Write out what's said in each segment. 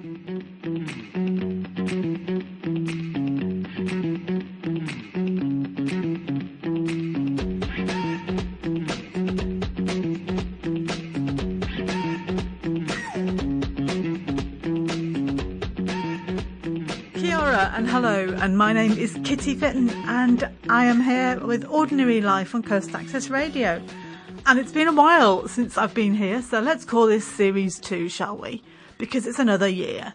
And hello, and my name is Kitty Fitton, and I am here with Ordinary Life on Coast Access Radio. And it's been a while since I've been here, so let's call this Series 2, shall we? Because it's another year.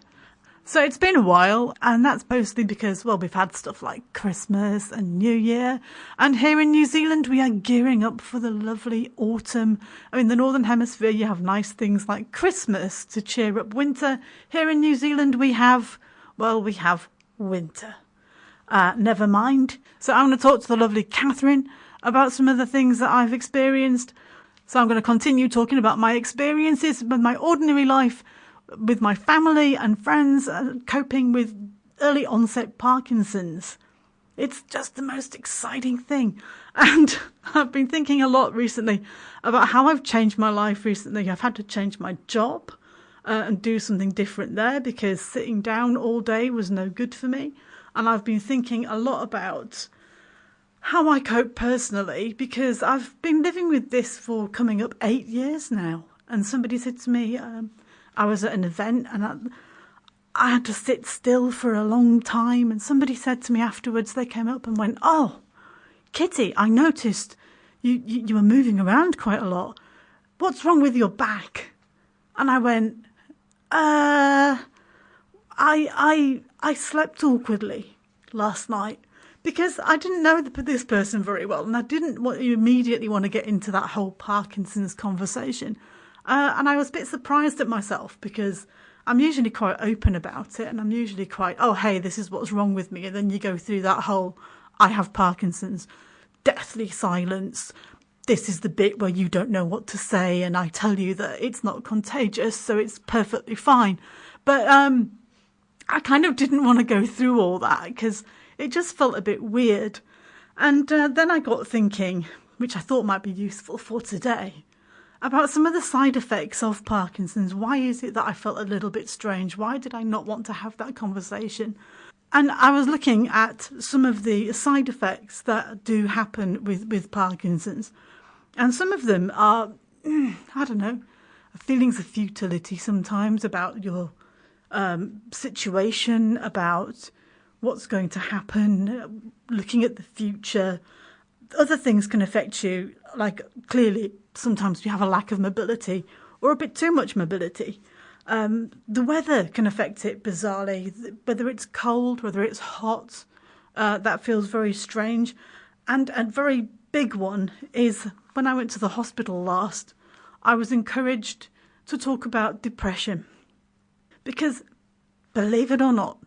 So it's been a while, and that's mostly because, well, we've had stuff like Christmas and New Year, and here in New Zealand we are gearing up for the lovely autumn. I mean, the Northern Hemisphere, you have nice things like Christmas to cheer up winter. Here in New Zealand we have winter. Never mind. So I'm going to talk to the lovely Catherine about some of the things that I've experienced. So I'm going to continue talking about my experiences with my ordinary life, with my family and friends, coping with early onset Parkinson's. It's just the most exciting thing. And I've been thinking a lot recently about how I've changed my life recently. I've had to change my job and do something different there because sitting down all day was no good for me. And I've been thinking a lot about how I cope personally because I've been living with this for coming up 8 years now. And somebody said to me, I was at an event and I had to sit still for a long time. And somebody said to me afterwards, they came up and went, "Oh, Kitty, I noticed you were moving around quite a lot. What's wrong with your back?" And I went, I slept awkwardly last night because I didn't know this person very well, and I didn't immediately want to get into that whole Parkinson's conversation. And I was a bit surprised at myself because I'm usually quite open about it, and I'm usually quite, oh, hey, this is what's wrong with me. And then you go through that whole, I have Parkinson's, deathly silence. This is the bit where you don't know what to say, and I tell you that it's not contagious, so it's perfectly fine. But I kind of didn't want to go through all that because it just felt a bit weird. And then I got thinking, which I thought might be useful for today, about some of the side effects of Parkinson's. Why is it that I felt a little bit strange? Why did I not want to have that conversation? And I was looking at some of the side effects that do happen with Parkinson's. And some of them are, I don't know, feelings of futility sometimes about your situation, about what's going to happen, looking at the future. Other things can affect you, like clearly sometimes you have a lack of mobility or a bit too much mobility. The weather can affect it bizarrely, whether it's cold, whether it's hot, that feels very strange. And a very big one is when I went to the hospital last, I was encouraged to talk about depression. Because, believe it or not,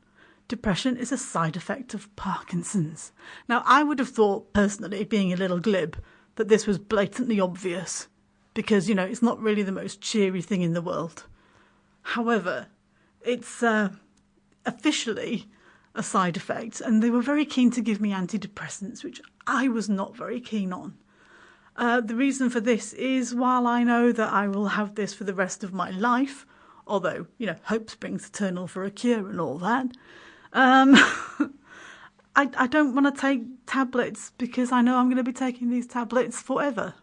depression is a side effect of Parkinson's. Now, I would have thought, personally, being a little glib, that this was blatantly obvious. Because, it's not really the most cheery thing in the world. However, it's officially a side effect. And they were very keen to give me antidepressants, which I was not very keen on. The reason for this is while I know that I will have this for the rest of my life, although, hope springs eternal for a cure and all that, I don't want to take tablets because I know I'm going to be taking these tablets forever.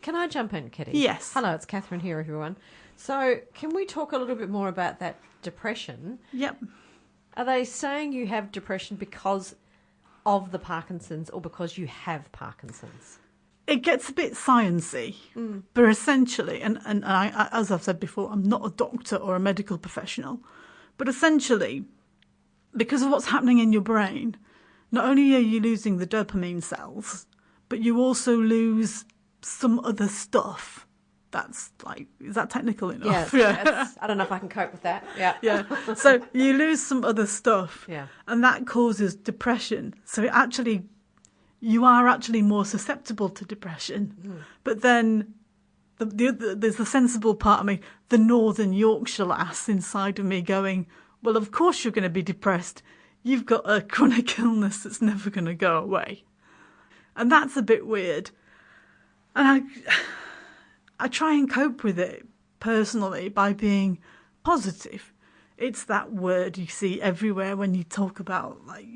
Can I jump in, Kitty? Yes. Hello, it's Catherine here, everyone. So can we talk a little bit more about that depression? Yep. Are they saying you have depression because of the Parkinson's or because you have Parkinson's? It gets a bit sciencey, but essentially, and I, as I've said before, I'm not a doctor or a medical professional, but essentially, because of what's happening in your brain, not only are you losing the dopamine cells, but you also lose some other stuff. That's like, is that technical enough? Yeah. I don't know if I can cope with that. Yeah. Yeah. So you lose some other stuff. Yeah. And that causes depression. So you are actually more susceptible to depression. But then there's the sensible part of me, the Northern Yorkshire lass inside of me going, well, of course you're going to be depressed. You've got a chronic illness that's never going to go away. And that's a bit weird. And I try and cope with it personally by being positive. It's that word you see everywhere when you talk about, like,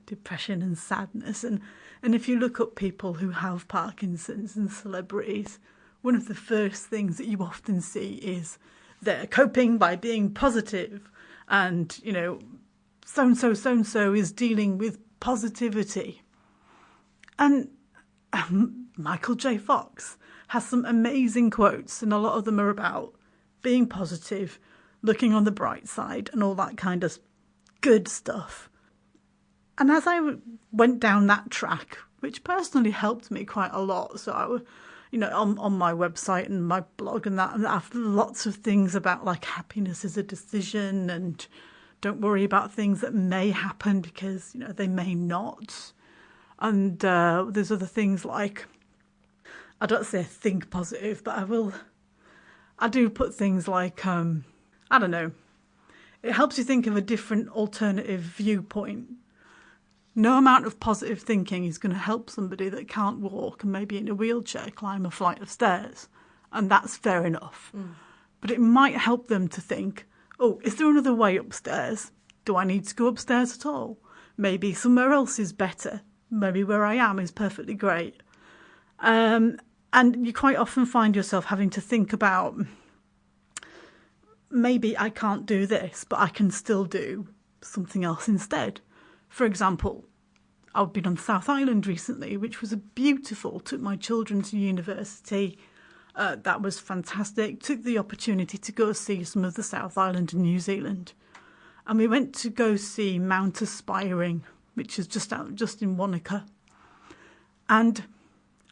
depression and sadness. And if you look up people who have Parkinson's and celebrities, one of the first things that you often see is they're coping by being positive, and, so-and-so is dealing with positivity. And Michael J. Fox has some amazing quotes, and a lot of them are about being positive, looking on the bright side, and all that kind of good stuff. And as I went down that track, which personally helped me quite a lot, so I, on my website and my blog and that, and I have lots of things about, like, happiness is a decision, and don't worry about things that may happen because, they may not. And there's other things like, I don't say think positive, but I do put things like, I don't know, it helps you think of a different alternative viewpoint. No amount of positive thinking is going to help somebody that can't walk and maybe in a wheelchair climb a flight of stairs. And that's fair enough. But it might help them to think, oh, is there another way upstairs? Do I need to go upstairs at all? Maybe somewhere else is better. Maybe where I am is perfectly great. And you quite often find yourself having to think about, maybe I can't do this, but I can still do something else instead. For example, I've been on South Island recently, which was beautiful. Took my children to university. That was fantastic. Took the opportunity to go see some of the South Island in New Zealand. And we went to go see Mount Aspiring, which is just in Wanaka. And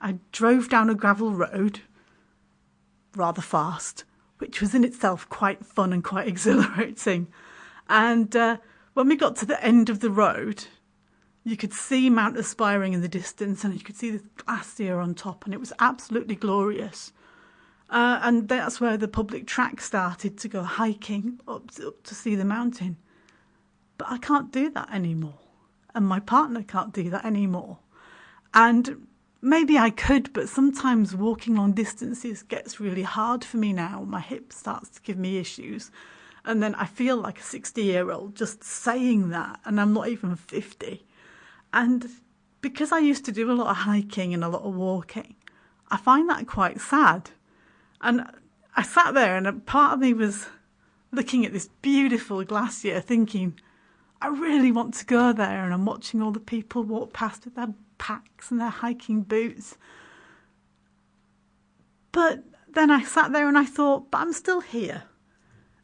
I drove down a gravel road rather fast, which was in itself quite fun and quite exhilarating. And when we got to the end of the road, you could see Mount Aspiring in the distance, and you could see the glacier on top, and it was absolutely glorious. And that's where the public track started to go hiking up to see the mountain. But I can't do that anymore. And my partner can't do that anymore. And maybe I could, but sometimes walking long distances gets really hard for me now. My hip starts to give me issues. And then I feel like a 60-year-old just saying that, and I'm not even 50. And because I used to do a lot of hiking and a lot of walking, I find that quite sad. And I sat there, and a part of me was looking at this beautiful glacier thinking, I really want to go there. And I'm watching all the people walk past with their packs and their hiking boots. But then I sat there and I thought, but I'm still here.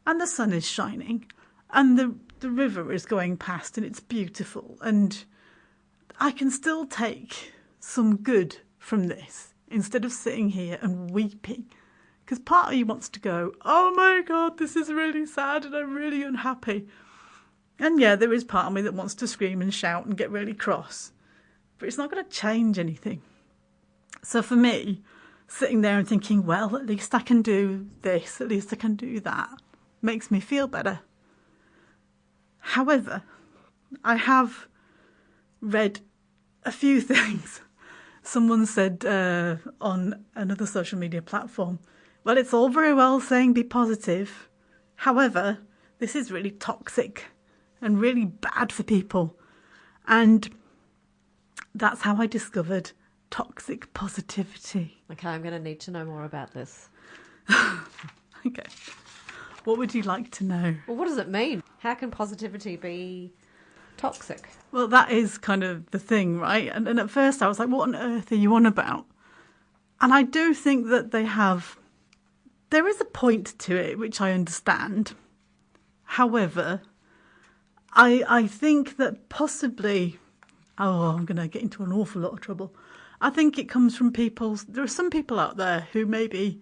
And the sun is shining. And the river is going past, and it's beautiful. And I can still take some good from this instead of sitting here and weeping. Because part of you wants to go, oh my God, this is really sad and I'm really unhappy. And yeah, there is part of me that wants to scream and shout and get really cross. But it's not going to change anything. So for me, sitting there and thinking, well, at least I can do this, at least I can do that, makes me feel better. However, I have read a few things. Someone said on another social media platform, well, it's all very well saying be positive. However, this is really toxic and really bad for people. And that's how I discovered toxic positivity. Okay, I'm going to need to know more about this. Okay. What would you like to know? Well, what does it mean? How can positivity be toxic? Well, that is kind of the thing, right? And at first I was like, what on earth are you on about? And I do think that there is a point to it, which I understand. However, I think that possibly, I'm going to get into an awful lot of trouble. I think it comes from there are some people out there who maybe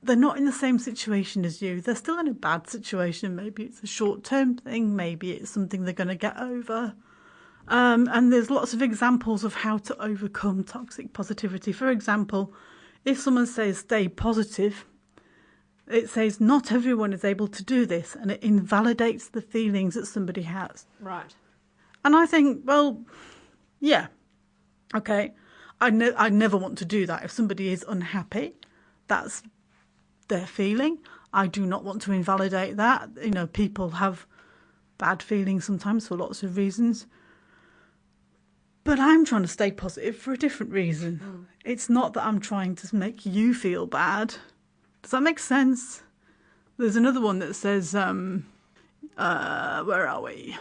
they're not in the same situation as you. They're still in a bad situation. Maybe it's a short-term thing. Maybe it's something they're going to get over. And there's lots of examples of how to overcome toxic positivity. For example, if someone says stay positive, it says not everyone is able to do this, and it invalidates the feelings that somebody has. Right. And I think, well, yeah, okay, I never want to do that. If somebody is unhappy, that's their feeling. I do not want to invalidate that. You know, people have bad feelings sometimes for lots of reasons. But I'm trying to stay positive for a different reason. It's not that I'm trying to make you feel bad. Does that make sense? There's another one that says, where are we?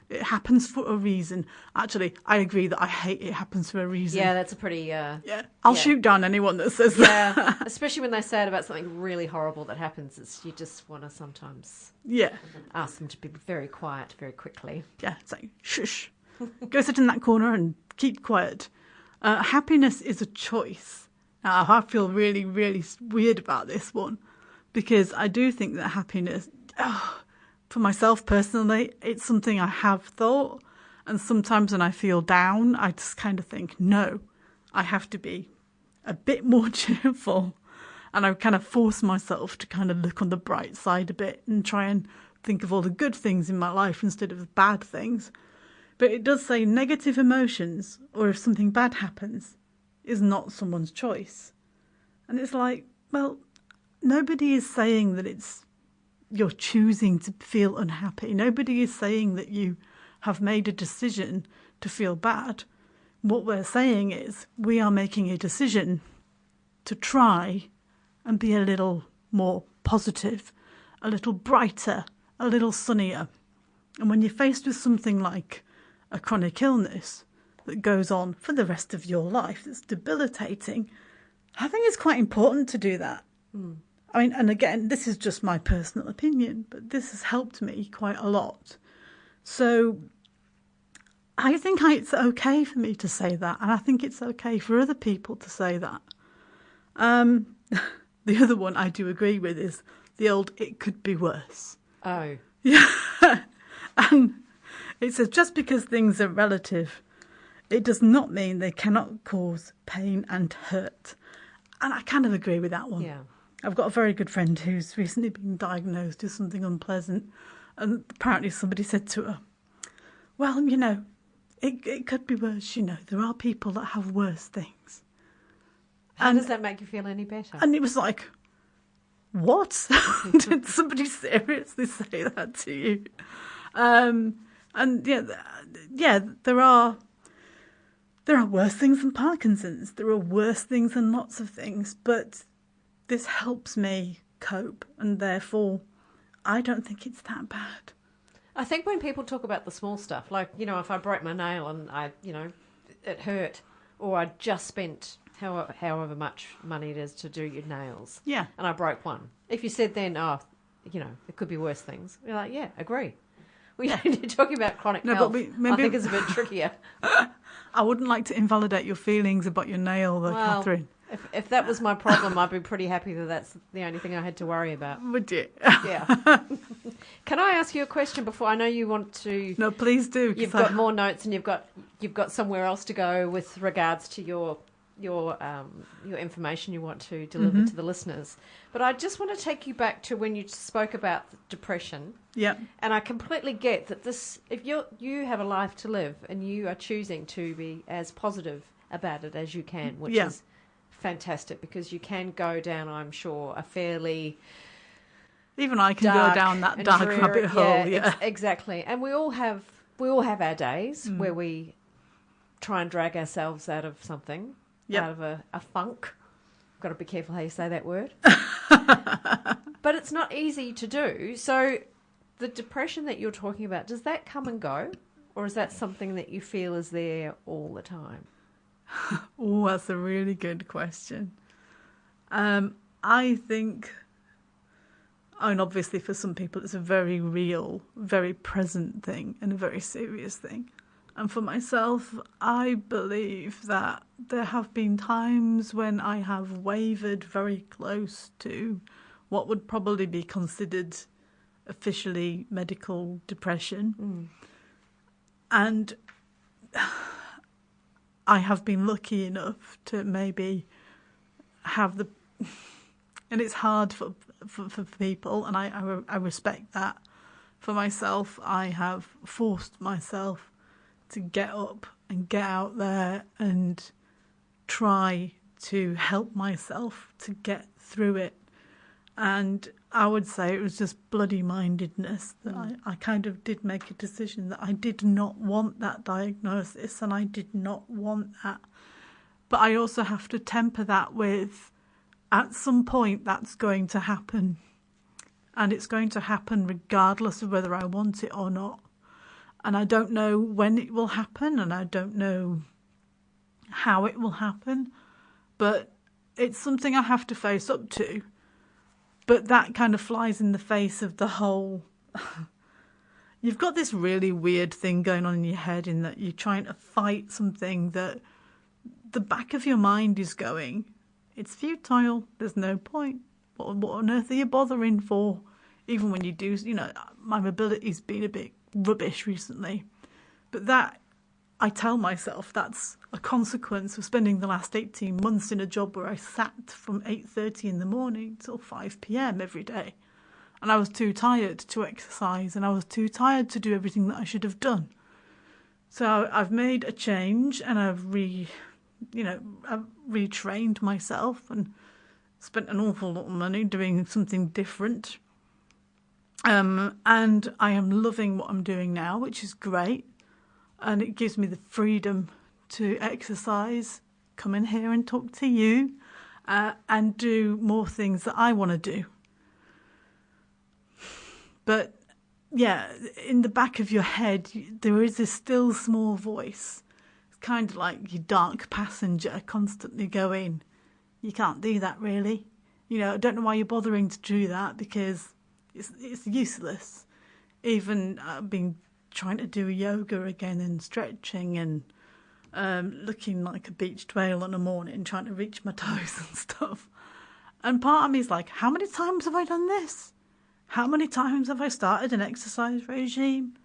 It happens for a reason. Actually, I agree that I hate it happens for a reason. Yeah, that's a pretty... I'll shoot down anyone that says that. Yeah, especially when they say it about something really horrible that happens. You just want to sometimes ask them to be very quiet very quickly. Yeah, it's like, shush. Go sit in that corner and keep quiet. Happiness is a choice. Now, I feel really, really weird about this one because I do think that happiness... for myself personally, it's something I have thought, and sometimes when I feel down, I just kind of think, no, I have to be a bit more cheerful, and I kind of force myself to kind of look on the bright side a bit and try and think of all the good things in my life instead of the bad things. But it does say negative emotions, or if something bad happens, is not someone's choice. And it's like, well, nobody is saying that you're choosing to feel unhappy. Nobody is saying that you have made a decision to feel bad. What we're saying is we are making a decision to try and be a little more positive, a little brighter, a little sunnier. And when you're faced with something like a chronic illness that goes on for the rest of your life, that's debilitating, I think it's quite important to do that. I mean, and again, this is just my personal opinion, but this has helped me quite a lot. So I think it's okay for me to say that, and I think it's okay for other people to say that. The other one I do agree with is the old, it could be worse. Oh. Yeah. And it says, just because things are relative, it does not mean they cannot cause pain and hurt. And I kind of agree with that one. Yeah. I've got a very good friend who's recently been diagnosed with something unpleasant, and apparently somebody said to her, well, you know, it could be worse, you know. There are people that have worse things. How does that make you feel any better? And it was like, what? Did somebody seriously say that to you? And there are worse things than Parkinson's. There are worse things than lots of things, but this helps me cope, and therefore I don't think it's that bad. I think when people talk about the small stuff, like, you know, if I broke my nail and it hurt, or I just spent however much money it is to do your nails, yeah, and I broke one. If you said then, it could be worse things, you're like, yeah, agree. Well, you're talking about chronic health. But I think it's a bit trickier. I wouldn't like to invalidate your feelings about your nail, though, Catherine. If that was my problem, I'd be pretty happy that that's the only thing I had to worry about. Would you? Yeah. Can I ask you a question before? I know you want to. No, please do. You've got more notes, and you've got somewhere else to go with regards to your information you want to deliver to the listeners. But I just want to take you back to when you spoke about depression. Yeah. And I completely get that if you have a life to live and you are choosing to be as positive about it as you can, which is fantastic, because you can go down, I'm sure, a fairly even I can go down that dark rabbit hole. Yeah, exactly. And we all have our days where we try and drag ourselves out of something, out of a funk. Got to be careful how you say that word. But it's not easy to do. So the depression that you're talking about, does that come and go, or is that something that you feel is there all the time? Oh, that's a really good question. I think, and obviously for some people it's a very real, very present thing and a very serious thing. And for myself, I believe that there have been times when I have wavered very close to what would probably be considered officially medical depression. And I have been lucky enough to maybe have and it's hard for people, and I respect that. For myself, I have forced myself to get up and get out there and try to help myself to get through it. And I would say it was just bloody mindedness that I kind of did make a decision that I did not want that diagnosis and I did not want that. But I also have to temper that with, at some point, that's going to happen. And it's going to happen regardless of whether I want it or not. And I don't know when it will happen, and I don't know how it will happen. But it's something I have to face up to. But that kind of flies in the face of the whole... You've got this really weird thing going on in your head in that you're trying to fight something that the back of your mind is going, it's futile, there's no point. What on earth are you bothering for? Even when you do, my mobility's been a bit rubbish recently. But that, I tell myself, that's a consequence of spending the last 18 months in a job where I sat from 8:30 in the morning till 5 p.m. every day. And I was too tired to exercise, and I was too tired to do everything that I should have done. So I've made a change, and I've retrained myself and spent an awful lot of money doing something different. And I am loving what I'm doing now, which is great. And it gives me the freedom to exercise, come in here and talk to you, and do more things that I want to do. But yeah, in the back of your head, there is this still small voice. It's kind of like your dark passenger constantly going, you can't do that really. I don't know why you're bothering to do that, because it's useless. Even I've been trying to do yoga again and stretching and looking like a beached whale in the morning, trying to reach my toes and stuff. And part of me is like, how many times have I done this? How many times have I started an exercise regime?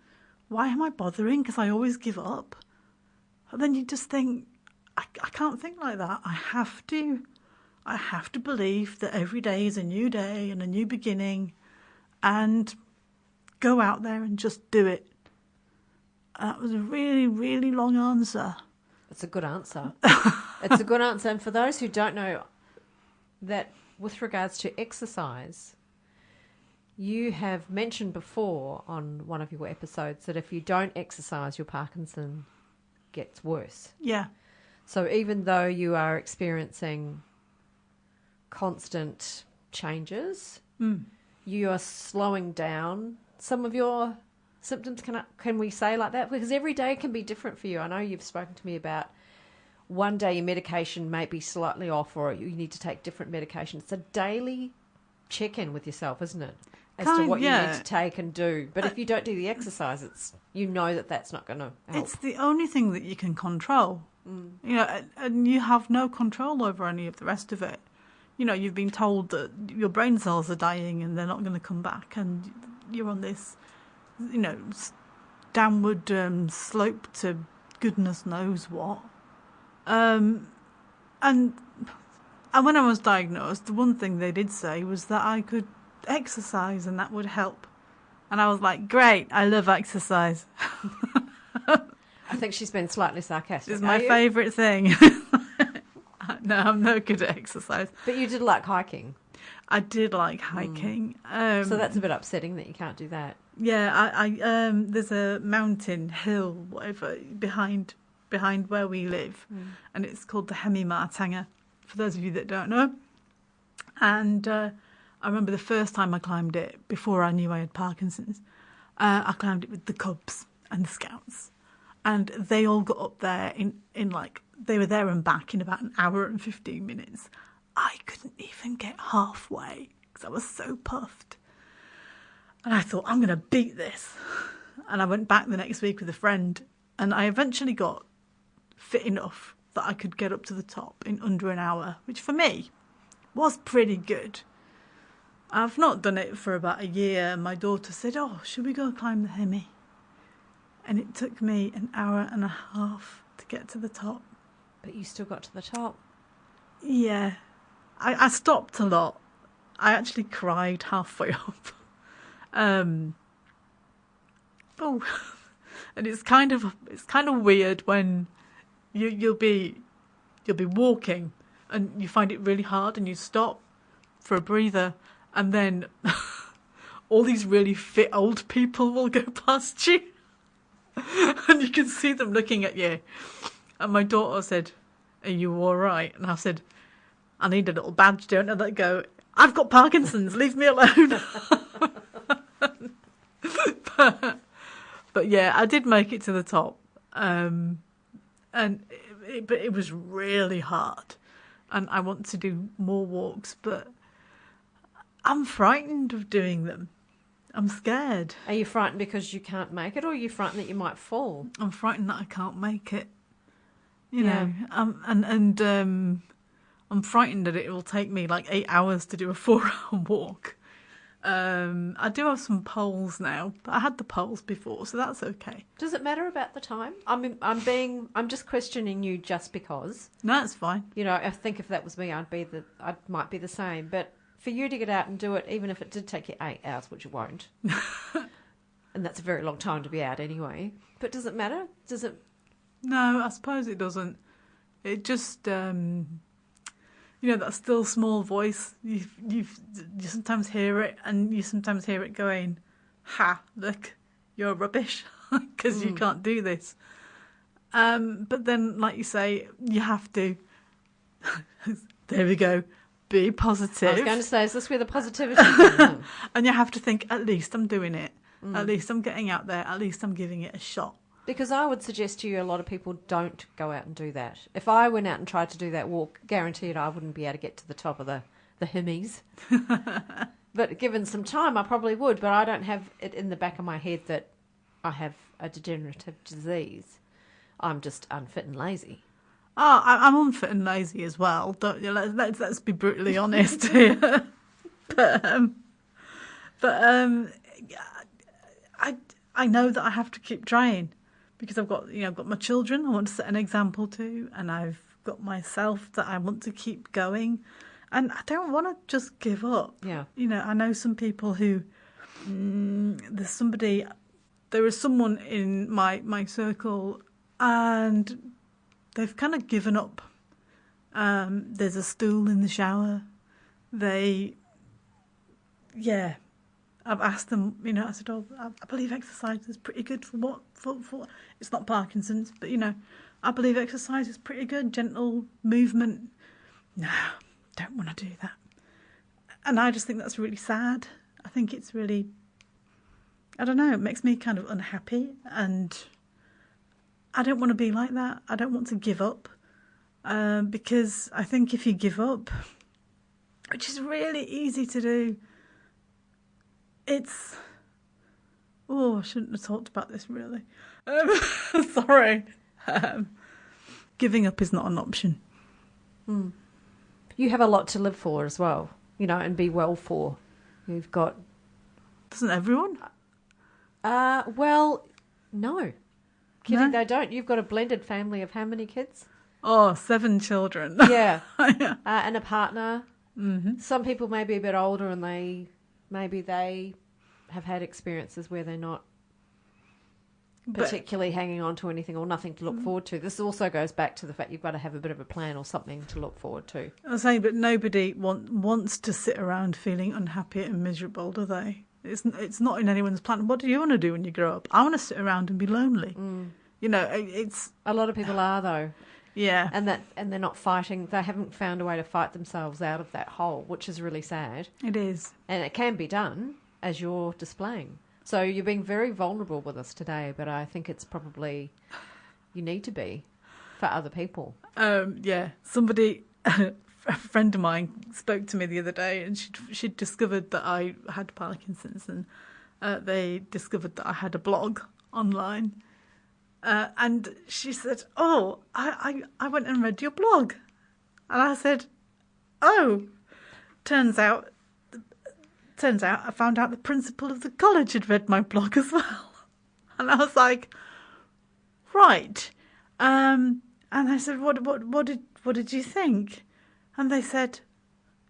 Why am I bothering? Because I always give up. And then you just think, I can't think like that. I have to believe that every day is a new day and a new beginning, and go out there and just do it. That was a really, really long answer. It's a good answer. It's a good answer. And for those who don't know, that with regards to exercise, you have mentioned before on one of your episodes that if you don't exercise, your Parkinson gets worse. Yeah. So even though you are experiencing constant changes, you are slowing down some of your symptoms. Can we say like that? Because every day can be different for you. I know you've spoken to me about one day your medication may be slightly off, or you need to take different medication. It's a daily check-in with yourself, isn't it? As to what you need to take and do. But if you don't do the exercise, that's not going to help. It's the only thing that you can control. And you have no control over any of the rest of it. You've been told that your brain cells are dying and they're not going to come back, and you're on this, downward slope to goodness knows what. And when I was diagnosed, the one thing they did say was that I could exercise and that would help. And I was like, great, I love exercise. I think she's been slightly sarcastic. It's my favourite thing. No, I'm no good at exercise. But you did like hiking. I did like hiking. So that's a bit upsetting that you can't do that. Yeah, I there's a mountain, hill, whatever, behind where we live, and it's called the Hemi-Martanger, for those of you that don't know. And I remember the first time I climbed it, before I knew I had Parkinson's, I climbed it with the Cubs and the Scouts. And they all got up there in like, they were there and back in about an hour and 15 minutes. I couldn't even get halfway because I was so puffed. And I thought, I'm going to beat this. And I went back the next week with a friend, and I eventually got fit enough that I could get up to the top in under an hour, which for me was pretty good. I've not done it for about a year, and my daughter said, oh, should we go climb the Hemi? And it took me an hour and a half to get to the top. But you still got to the top. Yeah. I stopped a lot. I actually cried halfway up. And it's kind of weird when you'll be walking and you find it really hard and you stop for a breather, and then all these really fit old people will go past you, and you can see them looking at you. And my daughter said, "Are you all right?" And I said, "I need a little badge, don't I?" They go, "I've got Parkinson's, leave me alone." But yeah, I did make it to the top, but it was really hard, and I want to do more walks, but I'm frightened of doing them. I'm scared. Are you frightened because you can't make it, or are you frightened that you might fall? I'm frightened that I can't make it. You know, and I'm frightened that it will take me like 8 hours to do a 4-hour walk. I do have some poles now, but I had the poles before, so that's okay. Does it matter about the time? I'm just questioning you just because. No, it's fine. You know, I think if that was me, I might be the same. But for you to get out and do it, even if it did take you 8 hours, which it won't, and that's a very long time to be out anyway. But does it matter? Does it? No, I suppose it doesn't. It just, you know, that still small voice. You sometimes hear it, and you sometimes hear it going, "Ha! Look, you're rubbish because you can't do this." But then, like you say, you have to. There we go. Be positive. I was going to say, is this where the positivity comes in? And you have to think, at least I'm doing it. At least I'm getting out there. At least I'm giving it a shot. Because I would suggest to you a lot of people don't go out and do that. If I went out and tried to do that walk, guaranteed I wouldn't be able to get to the top of the Himmies. But given some time, I probably would. But I don't have it in the back of my head that I have a degenerative disease. I'm just unfit and lazy. Oh, I'm unfit and lazy as well. Let's be brutally honest here. But I know that I have to keep trying because I've got my children I want to set an example to, and I've got myself that I want to keep going, and I don't want to just give up. Yeah. You know, I know some people who there is someone in my circle, and they've kind of given up. There's a stool in the shower. I've asked them, you know, I said, I believe exercise is pretty good for it's not Parkinson's, but, you know, I believe exercise is pretty good, gentle movement. No, don't want to do that. And I just think that's really sad. I think it's really, I don't know, it makes me kind of unhappy, and I don't want to be like that. I don't want to give up, because I think if you give up, which is really easy to do, I shouldn't have talked about this really. Sorry. Giving up is not an option. You have a lot to live for as well, you know, and be well for. You've got... Doesn't everyone? Well, no. Kidding, No? they don't. You've got a blended family of how many kids? Oh, 7 children. Yeah. Yeah. And a partner. Mm-hmm. Some people may be a bit older and they have had experiences where they're not particularly hanging on to anything or nothing to look forward to. This also goes back to the fact you've got to have a bit of a plan or something to look forward to. I was saying, but nobody wants to sit around feeling unhappy and miserable, do they? It's not in anyone's plan. What do you want to do when you grow up? I want to sit around and be lonely. You know, it's... A lot of people are, though. Yeah. And they're not fighting. They haven't found a way to fight themselves out of that hole, which is really sad. It is. And it can be done, as you're displaying. So you're being very vulnerable with us today, but I think it's probably you need to be for other people. Yeah. Somebody, a friend of mine, spoke to me the other day, and she'd discovered that I had Parkinson's, and they discovered that I had a blog online. And she said, "Oh, I went and read your blog." And I said, "Oh, turns out I found out the principal of the college had read my blog as well." And I was like, "Right." And I said, "What did you think?" And they said,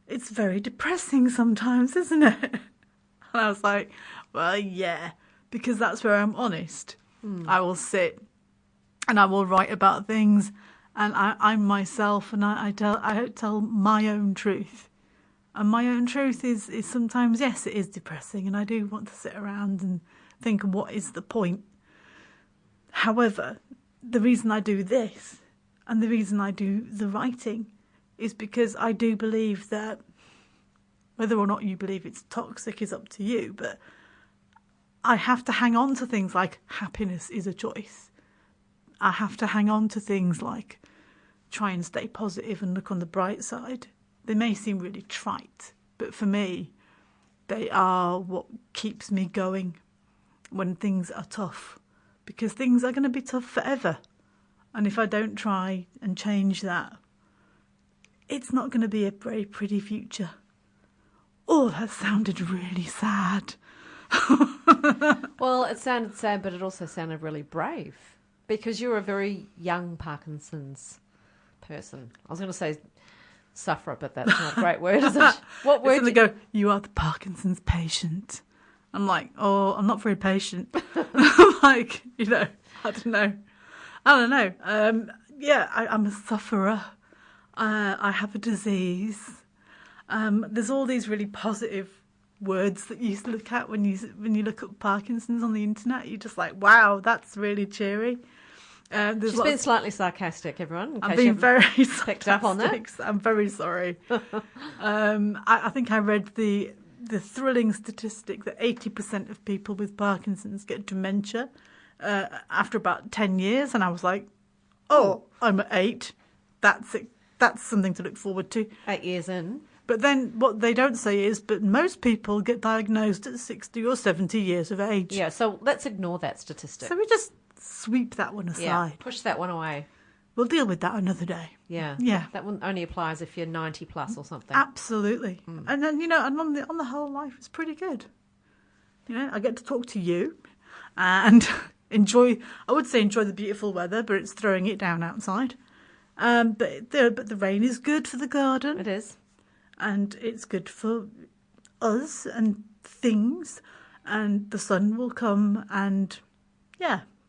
"It's very depressing sometimes, isn't it?" And I was like, "Well, yeah, because that's where I'm honest. I will sit and I will write about things, and I'm myself, and I tell my own truth. And my own truth is sometimes, yes, it is depressing, and I do want to sit around and think, what is the point? However, the reason I do this and the reason I do the writing is because I do believe that whether or not you believe it's toxic is up to you, but I have to hang on to things like happiness is a choice. I have to hang on to things like try and stay positive and look on the bright side. They may seem really trite, but for me, they are what keeps me going when things are tough, because things are going to be tough forever. And if I don't try and change that, it's not going to be a very pretty future. Oh, that sounded really sad. Well, it sounded sad, but it also sounded really brave, because you're a very young Parkinson's person. I was going to say sufferer, but that's not a great word, is it? What word? They go, you are the Parkinson's patient. I'm like, oh, I'm not very patient. I'm like, I don't know. I'm a sufferer. I have a disease. There's all these really positive words that you look at when you look up Parkinson's on the internet. You're just like, wow, that's really cheery. She's been slightly sarcastic, everyone. I've been very picked up on that. I'm very sorry. I think I read the thrilling statistic that 80% of people with Parkinson's get dementia after about 10 years, and I was like, oh, I'm at 8. That's it. That's something to look forward to. 8 years in. But then what they don't say is, but most people get diagnosed at 60 or 70 years of age. Yeah, so let's ignore that statistic. So we just sweep that one aside. Yeah, push that one away. We'll deal with that another day. Yeah. Yeah. That one only applies if you're 90 plus or something. Absolutely. And then, and on the whole, life is pretty good. I get to talk to you and enjoy the beautiful weather, but it's throwing it down outside. But the rain is good for the garden. It is. And it's good for us and things, and the sun will come, and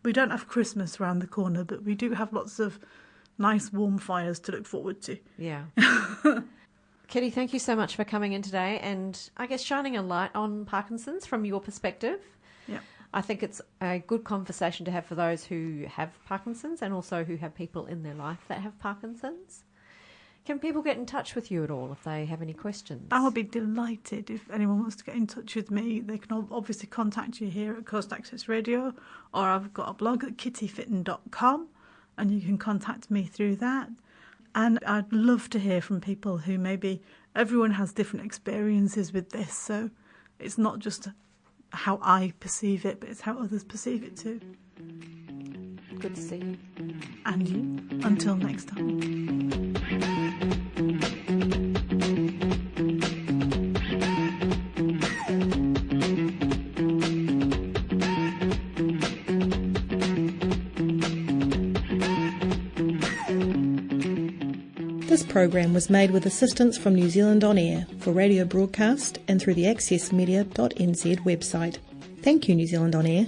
we don't have Christmas around the corner, but we do have lots of nice warm fires to look forward to. Yeah. Kitty, thank you so much for coming in today and I guess shining a light on Parkinson's from your perspective. Yeah. I think it's a good conversation to have for those who have Parkinson's and also who have people in their life that have Parkinson's. Can people get in touch with you at all if they have any questions? I would be delighted if anyone wants to get in touch with me. They can obviously contact you here at Coast Access Radio, or I've got a blog at kittyfitton.com and you can contact me through that. And I'd love to hear from people who maybe everyone has different experiences with this, so it's not just how I perceive it, but it's how others perceive it too. Good to see you. And you. Until next time. This program was made with assistance from New Zealand On Air for radio broadcast and through the accessmedia.nz website. Thank you, New Zealand On Air.